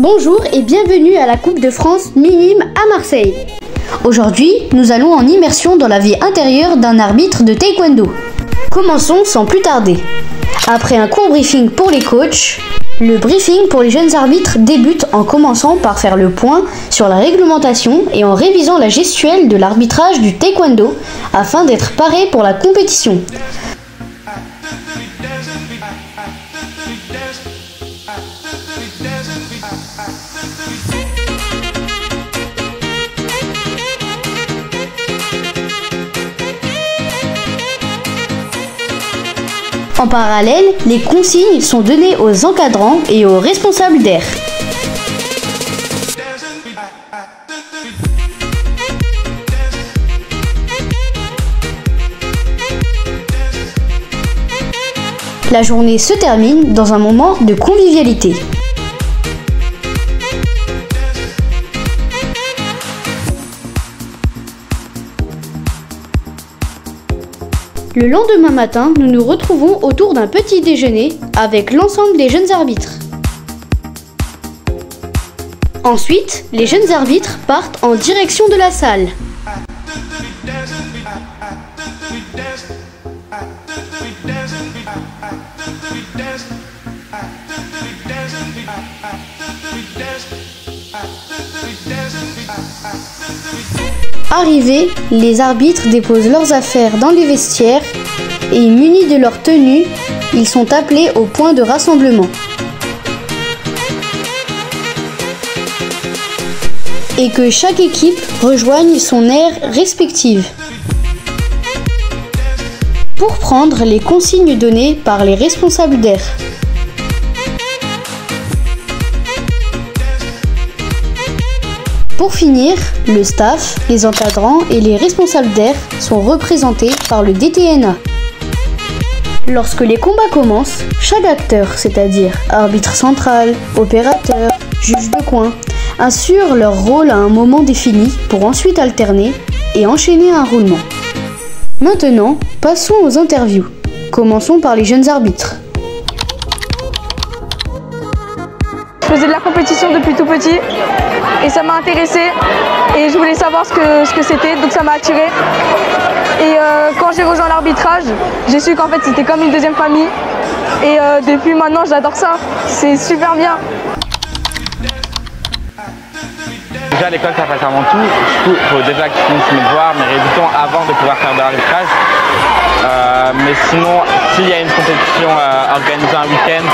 Bonjour et bienvenue à la Coupe de France minime à Marseille. Aujourd'hui, nous allons en immersion dans la vie intérieure d'un arbitre de taekwondo. Commençons sans plus tarder. Après un court briefing pour les coachs, le briefing pour les jeunes arbitres débute en commençant par faire le point sur la réglementation et en révisant la gestuelle de l'arbitrage du taekwondo afin d'être paré pour la compétition. En parallèle, les consignes sont données aux encadrants et aux responsables d'air. La journée se termine dans un moment de convivialité. Le lendemain matin, nous nous retrouvons autour d'un petit déjeuner avec l'ensemble des jeunes arbitres. Ensuite, les jeunes arbitres partent en direction de la salle. Arrivés, les arbitres déposent leurs affaires dans les vestiaires et munis de leur tenue, ils sont appelés au point de rassemblement. Et que chaque équipe rejoigne son aire respective pour prendre les consignes données par les responsables d'air. Pour finir, le staff, les encadrants et les responsables d'air sont représentés par le DTNA. Lorsque les combats commencent, chaque acteur, c'est-à-dire arbitre central, opérateur, juge de coin, assure leur rôle à un moment défini pour ensuite alterner et enchaîner un roulement. Maintenant, passons aux interviews. Commençons par les jeunes arbitres. Je faisais de la compétition depuis tout petit et ça m'a intéressé et je voulais savoir ce que c'était, donc ça m'a attiré. Et quand j'ai rejoint l'arbitrage, j'ai su qu'en fait c'était comme une deuxième famille et depuis maintenant j'adore ça, c'est super bien. Déjà à l'école ça passe avant tout, du coup il faut déjà que je finisse mes devoirs, mes révisions avant de pouvoir faire de l'arbitrage. Mais sinon, s'il y a une compétition organisée un week-end,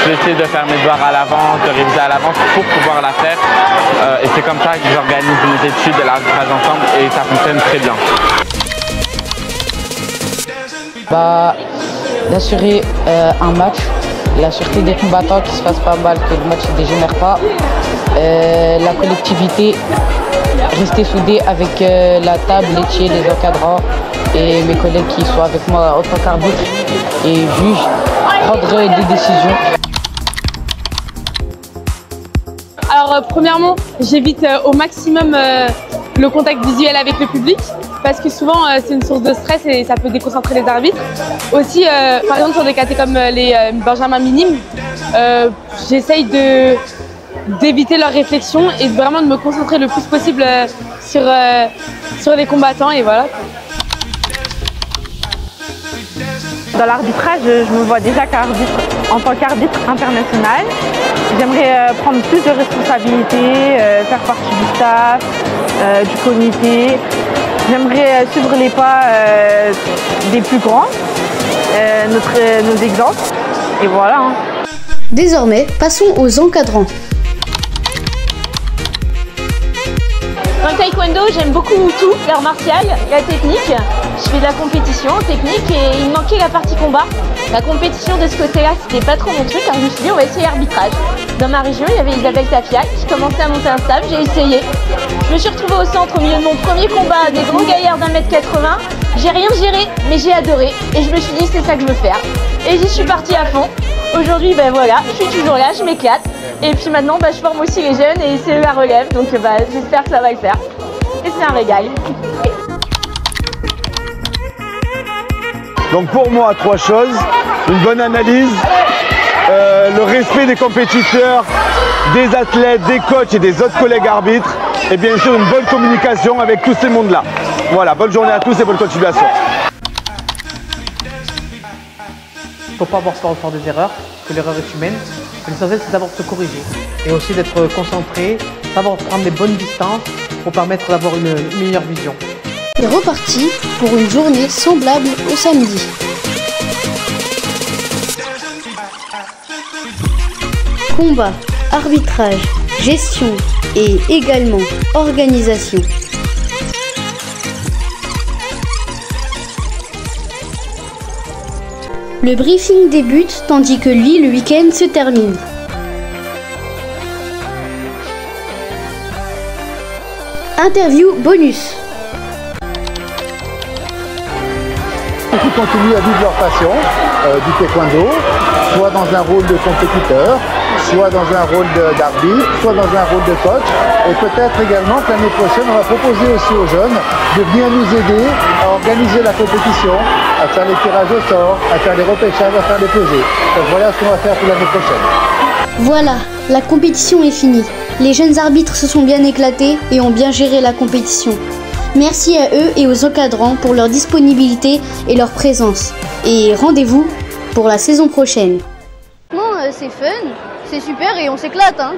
j'essaie de faire mes devoirs à l'avance, de réviser à l'avance pour pouvoir la faire. Et c'est comme ça que j'organise mes études de l'arbitrage ensemble et ça fonctionne très bien. D'assurer un match, la sûreté des combattants, qui se fasse pas mal, que le match ne dégénère pas, la collectivité, rester soudés avec la table, les les encadrants et mes collègues qui sont avec moi en tant qu'arbitre et juge, prendre des décisions. Alors premièrement, j'évite au maximum le contact visuel avec le public parce que souvent c'est une source de stress et ça peut déconcentrer les arbitres. Aussi, par exemple sur des catés comme les benjamins minimes, j'essaye d'éviter leurs réflexions et vraiment de me concentrer le plus possible sur les combattants et voilà. Dans l'arbitrage, je me vois déjà en tant qu'arbitre international. J'aimerais prendre plus de responsabilités, faire partie du staff, du comité. J'aimerais suivre les pas des plus grands, nos exemples. Et voilà. Désormais, passons aux encadrants. Dans le taekwondo, j'aime beaucoup tout, l'art martial, la technique. Je fais de la compétition technique et il me manquait la partie combat. La compétition de ce côté-là, c'était pas trop mon truc, alors je me suis dit on va essayer l'arbitrage. Dans ma région, il y avait Isabelle Tafiac qui commençait à monter un stable, j'ai essayé. Je me suis retrouvée au centre au milieu de mon premier combat, des gros gaillards d'1m80. J'ai rien géré, mais j'ai adoré et je me suis dit c'est ça que je veux faire. Et j'y suis partie à fond. Aujourd'hui, ben voilà, je suis toujours là, je m'éclate. Et puis maintenant, je forme aussi les jeunes et c'est la relève, donc j'espère que ça va le faire. Et c'est un régal. Donc pour moi, 3 choses, une bonne analyse, le respect des compétiteurs, des athlètes, des coachs et des autres collègues arbitres, et bien sûr une bonne communication avec tous ces mondes-là. Voilà, bonne journée à tous et bonne continuation. Il ne faut pas avoir peur de faire des erreurs, que l'erreur est humaine. L'essentiel, c'est d'abord de se corriger et aussi d'être concentré, savoir prendre les bonnes distances pour permettre d'avoir une meilleure vision. C'est reparti pour une journée semblable au samedi. Combat, arbitrage, gestion et également organisation. Le briefing débute tandis que lui, le week-end se termine. Interview bonus. Qui continuent à vivre leur passion du taekwondo, soit dans un rôle de compétiteur, soit dans un rôle d'arbitre, soit dans un rôle de coach. Et peut-être également que l'année prochaine, on va proposer aussi aux jeunes de venir nous aider à organiser la compétition, à faire les tirages au sort, à faire les repêchages, à faire les pesées. Donc voilà ce qu'on va faire pour l'année prochaine. Voilà, la compétition est finie. Les jeunes arbitres se sont bien éclatés et ont bien géré la compétition. Merci à eux et aux encadrants pour leur disponibilité et leur présence. Et rendez-vous pour la saison prochaine. C'est fun, c'est super et on s'éclate, hein.